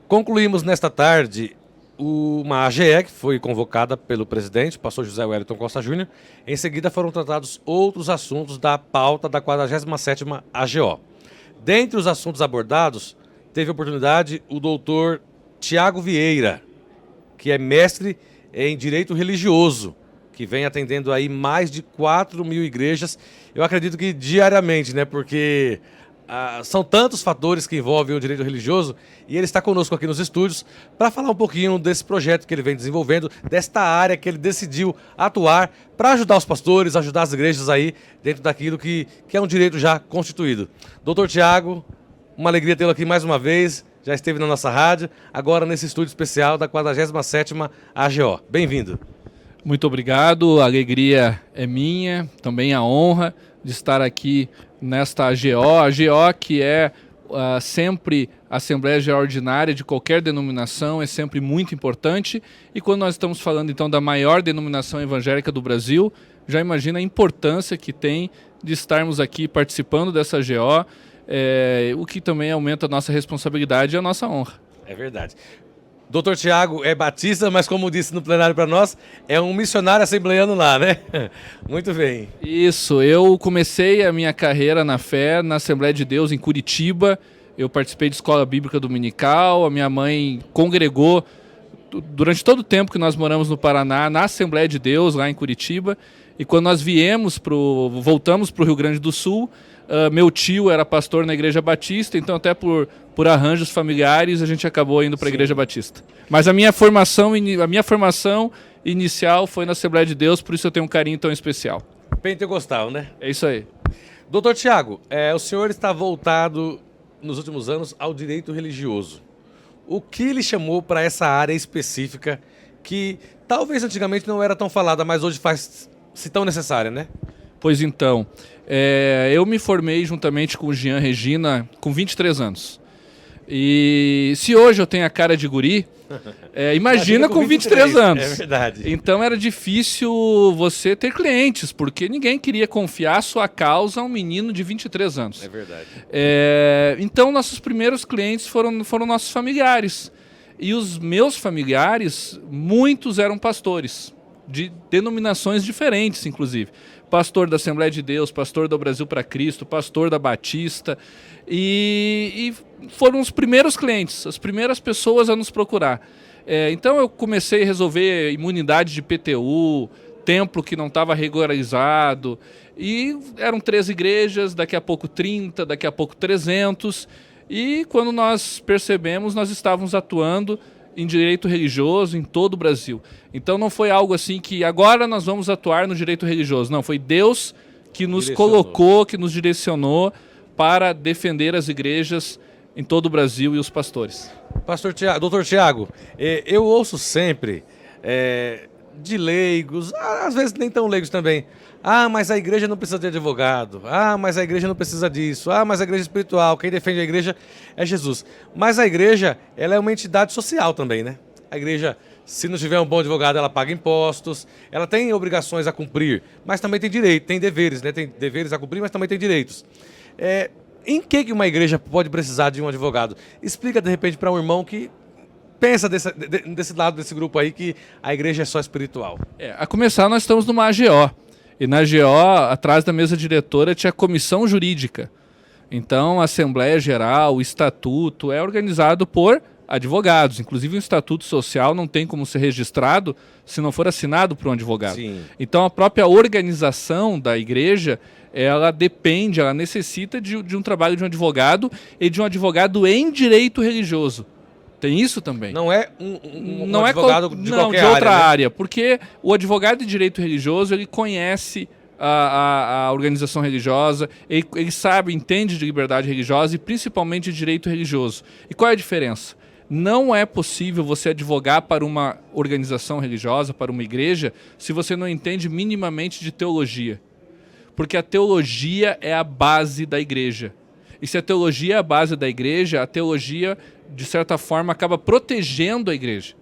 Concluímos nesta tarde uma AGE que foi convocada pelo presidente, pastor José Wellington Costa Júnior. Em seguida foram tratados outros assuntos da pauta da 47ª AGO. Dentre os assuntos abordados, teve oportunidade o doutor Tiago Vieira, que é mestre em Direito Religioso, que vem atendendo aí mais de 4.000 igrejas. Eu acredito que diariamente, né? Porque são tantos fatores que envolvem o direito religioso, e ele está conosco aqui nos estúdios para falar um pouquinho desse projeto que ele vem desenvolvendo, desta área que ele decidiu atuar para ajudar os pastores, ajudar as igrejas aí dentro daquilo que é um direito já constituído. Doutor Tiago, uma alegria tê-lo aqui mais uma vez, já esteve na nossa rádio, agora nesse estúdio especial da 47ª AGO. Bem-vindo. Muito obrigado, a alegria é minha, também a honra de estar aqui nesta AGO. A AGO que é sempre a Assembleia Geral Ordinária de qualquer denominação, é sempre muito importante. E quando nós estamos falando então da maior denominação evangélica do Brasil, já imagina a importância que tem de estarmos aqui participando dessa AGO, o que também aumenta a nossa responsabilidade e a nossa honra. É verdade. Doutor Tiago é batista, mas como disse no plenário para nós, é um missionário assembleiano lá, né? Muito bem. Isso, eu comecei a minha carreira na fé na Assembleia de Deus em Curitiba. Eu participei de escola bíblica dominical, a minha mãe congregou durante todo o tempo que nós moramos no Paraná, na Assembleia de Deus, lá em Curitiba. E quando nós voltamos para o Rio Grande do Sul, meu tio era pastor na Igreja Batista, então até por arranjos familiares a gente acabou indo para a Igreja Batista. Mas a minha formação inicial foi na Assembleia de Deus, por isso eu tenho um carinho tão especial. Pentecostal, né? É isso aí. Doutor Tiago, o senhor está voltado nos últimos anos ao direito religioso. O que lhe chamou para essa área específica que talvez antigamente não era tão falada, mas hoje faz-se tão necessária, né? Pois então, eu me formei juntamente com o Jean Regina com 23 anos. E se hoje eu tenho a cara de guri, imagina com 23 anos. É verdade. Então era difícil você ter clientes, porque ninguém queria confiar sua causa a um menino de 23 anos. É verdade. Então nossos primeiros clientes foram nossos familiares. E os meus familiares, muitos eram pastores, de denominações diferentes, inclusive. Pastor da Assembleia de Deus, pastor do Brasil para Cristo, pastor da Batista. E foram os primeiros clientes, as primeiras pessoas a nos procurar. Então eu comecei a resolver imunidade de PTU, templo que não estava regularizado. E eram 3 igrejas, daqui a pouco 30, daqui a pouco 300. E quando nós percebemos, nós estávamos atuando em direito religioso em todo o Brasil. Então não foi algo assim que agora nós vamos atuar no direito religioso. Não, foi Deus que nos colocou, que nos direcionou para defender as igrejas em todo o Brasil e os pastores. Doutor Tiago, eu ouço sempre de leigos, às vezes nem tão leigos também. Mas a igreja não precisa de advogado. Mas a igreja não precisa disso. Mas a igreja é espiritual, quem defende a igreja é Jesus. Mas a igreja, ela é uma entidade social também, né? A igreja, se não tiver um bom advogado, ela paga impostos, ela tem obrigações a cumprir, mas também tem direito, tem deveres, né? Tem deveres a cumprir, mas também tem direitos. Em que uma igreja pode precisar de um advogado? Explica, de repente, para um irmão que pensa desse lado, desse grupo aí, que a igreja é só espiritual. A começar, nós estamos numa AGO. E na AGO, atrás da mesa diretora, tinha a comissão jurídica. Então, a Assembleia Geral, o Estatuto, é organizado por advogados. Inclusive, o Estatuto Social não tem como ser registrado se não for assinado por um advogado. Sim. Então, a própria organização da igreja, ela necessita de um trabalho de um advogado e de um advogado em direito religioso. Tem isso também. Não é um advogado de qualquer de outra área, área, porque o advogado de direito religioso, ele conhece a organização religiosa, ele sabe, entende de liberdade religiosa e principalmente de direito religioso. E qual é a diferença? Não é possível você advogar para uma organização religiosa, para uma igreja, se você não entende minimamente de teologia. Porque a teologia é a base da igreja. E se a teologia é a base da igreja, a teologia, de certa forma, acaba protegendo a igreja.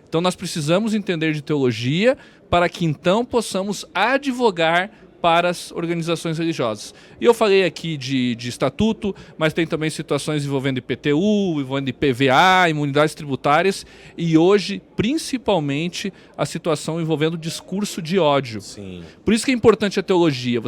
Então nós precisamos entender de teologia para que então possamos advogar para as organizações religiosas. E eu falei aqui de estatuto, mas tem também situações envolvendo IPTU, envolvendo IPVA, imunidades tributárias e hoje, principalmente, a situação envolvendo discurso de ódio. Sim. Por isso que é importante a teologia.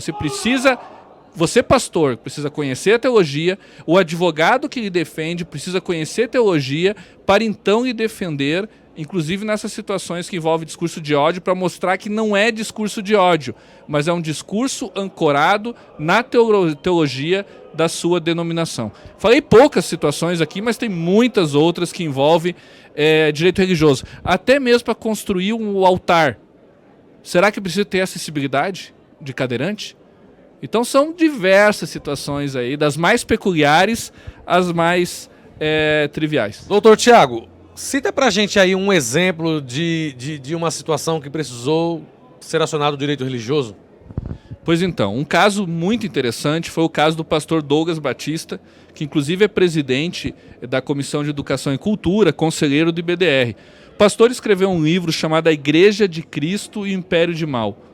Você, pastor, precisa conhecer a teologia, o advogado que lhe defende precisa conhecer a teologia para então lhe defender, inclusive nessas situações que envolvem discurso de ódio, para mostrar que não é discurso de ódio, mas é um discurso ancorado na teologia da sua denominação. Falei poucas situações aqui, mas tem muitas outras que envolvem direito religioso. Até mesmo para construir um altar. Será que precisa ter acessibilidade de cadeirante? Então são diversas situações aí, das mais peculiares às mais triviais. Doutor Tiago, cita pra gente aí um exemplo de uma situação que precisou ser acionado o direito religioso. Pois então, um caso muito interessante foi o caso do pastor Douglas Batista, que inclusive é presidente da Comissão de Educação e Cultura, conselheiro do IBDR. O pastor escreveu um livro chamado A Igreja de Cristo e o Império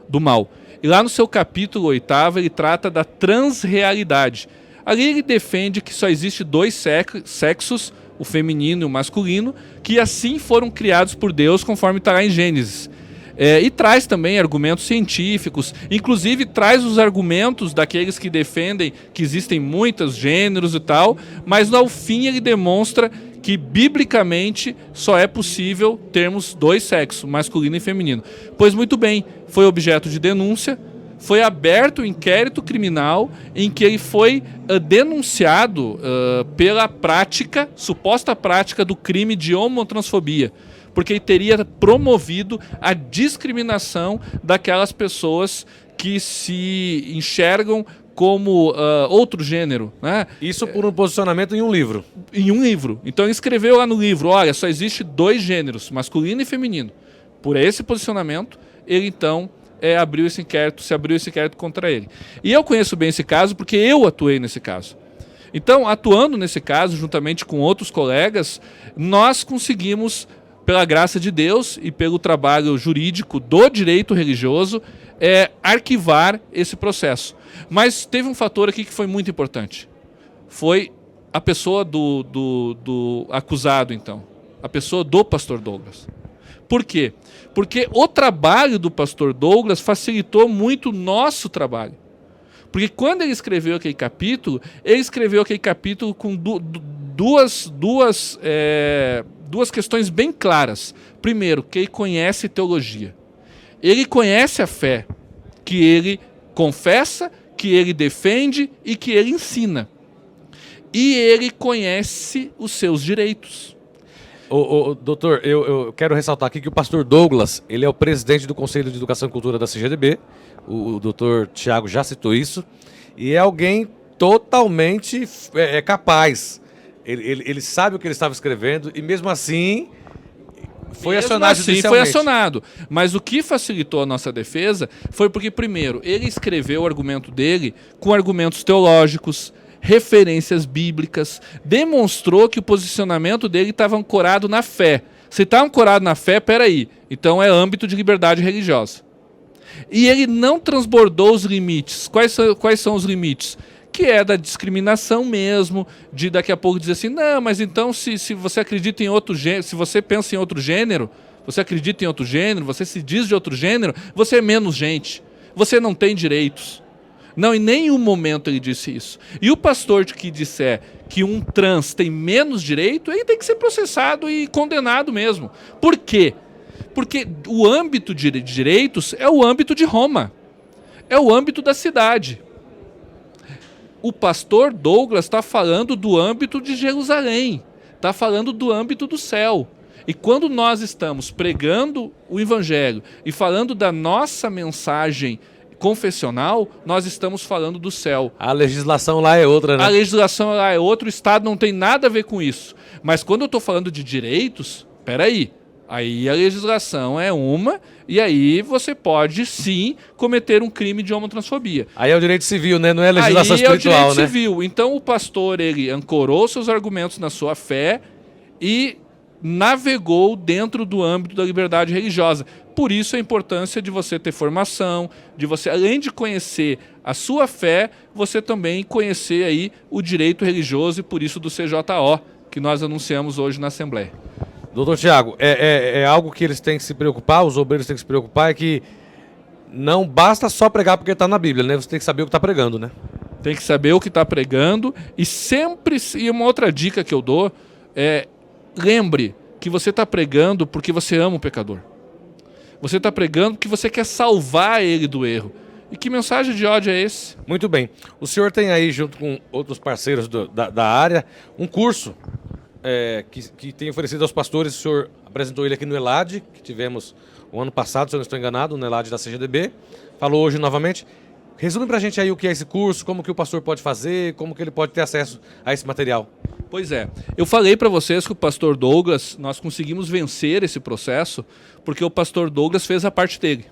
do Mal. E lá no seu capítulo 8º ele trata da transrealidade. Ali ele defende que só existe dois sexos, o feminino e o masculino, que assim foram criados por Deus, conforme está lá em Gênesis. E traz também argumentos científicos, inclusive traz os argumentos daqueles que defendem que existem muitos gêneros e tal, mas ao fim ele demonstra que biblicamente só é possível termos dois sexos, masculino e feminino. Pois muito bem, foi objeto de denúncia, foi aberto um inquérito criminal em que ele foi denunciado pela suposta prática do crime de homotransfobia, porque ele teria promovido a discriminação daquelas pessoas que se enxergam como outro gênero, né? Isso por um posicionamento em um livro. Em um livro. Então ele escreveu lá no livro, olha, só existe dois gêneros, masculino e feminino. Por esse posicionamento, ele então abriu esse inquérito contra ele. E eu conheço bem esse caso porque eu atuei nesse caso. Então, atuando nesse caso, juntamente com outros colegas, nós conseguimos, pela graça de Deus e pelo trabalho jurídico do direito religioso, arquivar esse processo. Mas teve um fator aqui que foi muito importante. Foi a pessoa do acusado, então. A pessoa do pastor Douglas. Por quê? Porque o trabalho do pastor Douglas facilitou muito o nosso trabalho. Porque quando ele escreveu aquele capítulo com duas questões bem claras. Primeiro, que ele conhece teologia. Ele conhece a fé, que ele confessa, que ele defende e que ele ensina. E ele conhece os seus direitos. Doutor, eu quero ressaltar aqui que o pastor Douglas, ele é o presidente do Conselho de Educação e Cultura da CGDB, o doutor Tiago já citou isso, e é alguém totalmente capaz. Ele sabe o que ele estava escrevendo e mesmo assim foi acionado judicialmente. Foi acionado. Mas o que facilitou a nossa defesa foi porque, primeiro, ele escreveu o argumento dele com argumentos teológicos, referências bíblicas, demonstrou que o posicionamento dele estava ancorado na fé. Se está ancorado na fé, peraí, então é âmbito de liberdade religiosa. E ele não transbordou os limites. Quais são os limites? Que é da discriminação mesmo, de daqui a pouco dizer assim, não, mas então se você acredita em outro gênero, se você pensa em outro gênero, você acredita em outro gênero, você se diz de outro gênero, você é menos gente, você não tem direitos. Não, em nenhum momento ele disse isso. E o pastor que disser que um trans tem menos direito, ele tem que ser processado e condenado mesmo. Por quê? Porque o âmbito de direitos é o âmbito de Roma. É o âmbito da cidade. O pastor Douglas está falando do âmbito de Jerusalém. Está falando do âmbito do céu. E quando nós estamos pregando o evangelho e falando da nossa mensagem confessional, nós estamos falando do céu. A legislação lá é outra, né? A legislação lá é outra, o Estado não tem nada a ver com isso. Mas quando eu estou falando de direitos, peraí, aí a legislação é uma, e aí você pode sim cometer um crime de homotransfobia. Aí é o direito civil, né? Não é a legislação espiritual, né? É o direito né? civil. Então o pastor, ele ancorou seus argumentos na sua fé e navegou dentro do âmbito da liberdade religiosa. Por isso a importância de você ter formação, de você, além de conhecer a sua fé, você também conhecer aí o direito religioso, e por isso do CJO, que nós anunciamos hoje na Assembleia. Doutor Tiago, é algo que eles têm que se preocupar, os obreiros têm que se preocupar, é que não basta só pregar porque está na Bíblia, né? Você tem que saber o que está pregando, né? Tem que saber o que está pregando, e sempre, e uma outra dica que eu dou é: lembre que você está pregando porque você ama o pecador. Você está pregando porque você quer salvar ele do erro. E que mensagem de ódio é esse? Muito bem. O senhor tem aí, junto com outros parceiros da área, um curso que tem oferecido aos pastores. O senhor apresentou ele aqui no ELAD, que tivemos o ano passado, se eu não estou enganado, no ELAD da CGDB. Falou hoje novamente. Resume pra gente aí o que é esse curso, como que o pastor pode fazer, como que ele pode ter acesso a esse material. Pois é, eu falei para vocês que o pastor Douglas, nós conseguimos vencer esse processo porque o pastor Douglas fez a parte dele.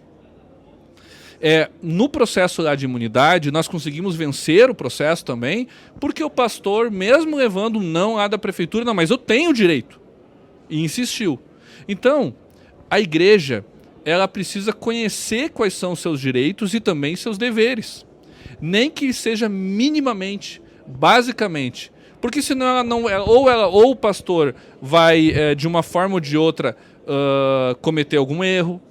No processo lá de imunidade, nós conseguimos vencer o processo também, porque o pastor, mesmo levando um não lá da prefeitura, não, mas eu tenho direito, e insistiu. Então, a igreja, ela precisa conhecer quais são os seus direitos e também seus deveres. Nem que seja minimamente, basicamente. Porque senão ela não, ou o pastor vai, de uma forma ou de outra, cometer algum erro,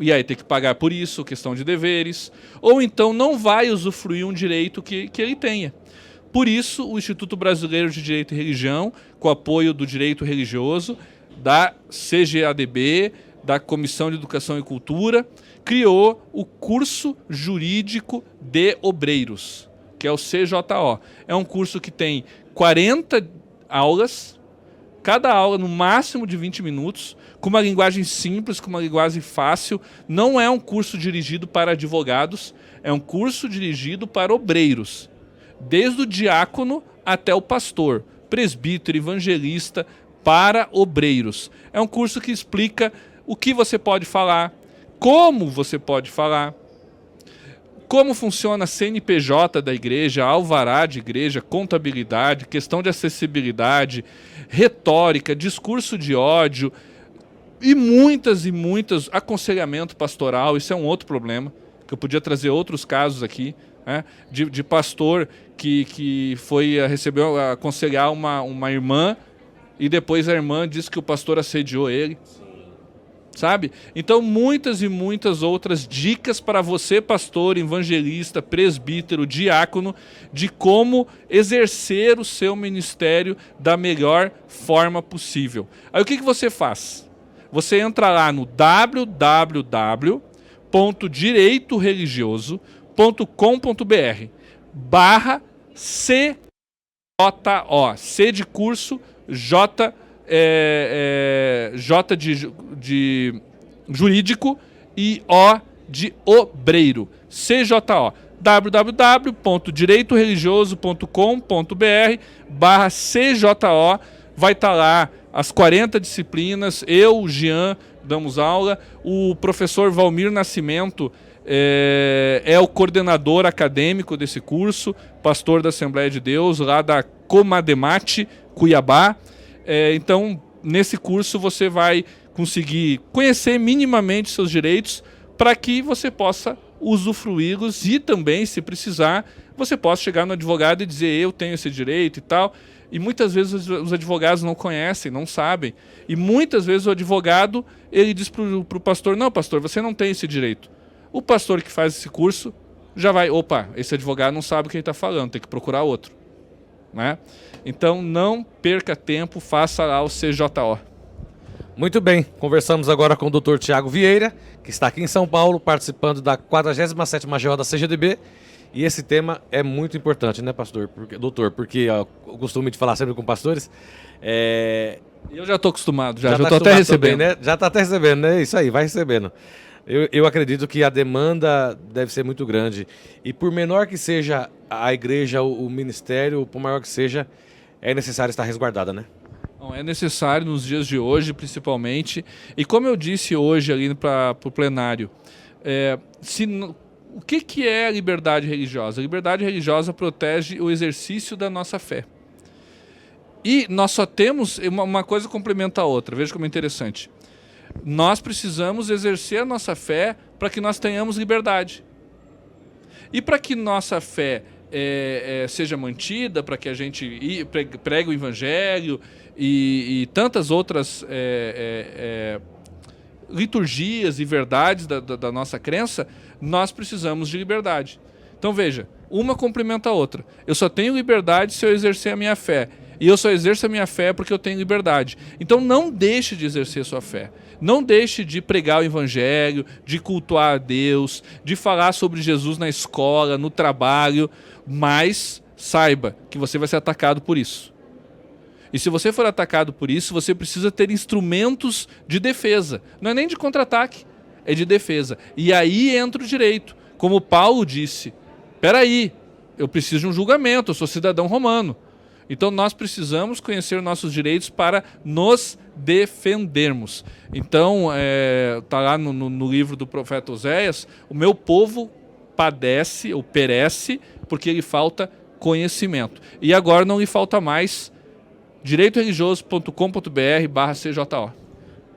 e aí tem que pagar por isso, questão de deveres, ou então não vai usufruir um direito que ele tenha. Por isso, o Instituto Brasileiro de Direito e Religião, com apoio do Direito Religioso, da CGADB, da Comissão de Educação e Cultura, criou o curso jurídico de obreiros, que é o CJO. É um curso que tem 40 aulas, cada aula no máximo de 20 minutos, com uma linguagem simples, com uma linguagem fácil. Não é um curso dirigido para advogados, é um curso dirigido para obreiros, desde o diácono até o pastor, presbítero, evangelista, para obreiros. É um curso que explica o que você pode falar, como você pode falar, como funciona a CNPJ da igreja, alvará de igreja, contabilidade, questão de acessibilidade, retórica, discurso de ódio e muitas aconselhamento pastoral. Isso é um outro problema, que eu podia trazer outros casos aqui, né, de pastor que recebeu aconselhar uma irmã e depois a irmã disse que o pastor assediou ele. Sabe? Então, muitas e muitas outras dicas para você, pastor, evangelista, presbítero, diácono, de como exercer o seu ministério da melhor forma possível. Aí o que você faz? Você entra lá no www.direitoreligioso.com.br/CJO, C de curso, J de jurídico e O de obreiro, CJO, www.direitoreligioso.com.br/CJO. Vai estar lá as 40 disciplinas. Eu, o Jean, damos aula. O professor Valmir Nascimento é o coordenador acadêmico desse curso, pastor da Assembleia de Deus, lá da Comademate, Cuiabá. Então, nesse curso você vai conseguir conhecer minimamente seus direitos para que você possa usufruí-los e também, se precisar, você possa chegar no advogado e dizer: eu tenho esse direito e tal. E muitas vezes os advogados não conhecem, não sabem. E muitas vezes o advogado, ele diz para o pastor: não, pastor, você não tem esse direito. O pastor que faz esse curso já vai: opa, esse advogado não sabe o que ele está falando, tem que procurar outro. Né? Então não perca tempo, faça lá o CJO. Muito bem, conversamos agora com o Dr. Tiago Vieira, que está aqui em São Paulo, participando da 47ª AGO da CGDB. E esse tema é muito importante, né, pastor? Doutor, porque eu costumo de falar sempre com pastores. Eu já estou acostumado, já estou até recebendo. Também, né? Já está até recebendo, né? Isso aí, vai recebendo. Eu acredito que a demanda deve ser muito grande. E por menor que seja a igreja, o ministério, por maior que seja, é necessário estar resguardada, né? Não, é necessário nos dias de hoje, principalmente. E como eu disse hoje ali para o plenário, o que é a liberdade religiosa? A liberdade religiosa protege o exercício da nossa fé. E nós só temos, uma coisa complementa a outra, veja como é interessante. Nós precisamos exercer a nossa fé para que nós tenhamos liberdade. E para que nossa fé seja mantida, para que a gente pregue o evangelho e tantas outras liturgias e verdades da nossa crença, nós precisamos de liberdade. Então veja, uma complementa a outra. Eu só tenho liberdade se eu exercer a minha fé. E eu só exerço a minha fé porque eu tenho liberdade. Então não deixe de exercer a sua fé. Não deixe de pregar o evangelho, de cultuar a Deus, de falar sobre Jesus na escola, no trabalho, mas saiba que você vai ser atacado por isso. E se você for atacado por isso, você precisa ter instrumentos de defesa. Não é nem de contra-ataque, é de defesa. E aí entra o direito. Como Paulo disse, peraí, eu preciso de um julgamento, eu sou cidadão romano. Então nós precisamos conhecer nossos direitos para nos defendermos. Então, está lá no livro do profeta Oséias, o meu povo padece ou perece porque lhe falta conhecimento. E agora não lhe falta mais direitoreligioso.com.br/CJO.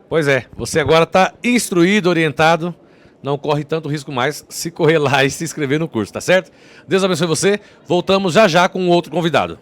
Pois é, você agora está instruído, orientado, não corre tanto risco mais se correr lá e se inscrever no curso, tá certo? Deus abençoe você, voltamos já já com outro convidado.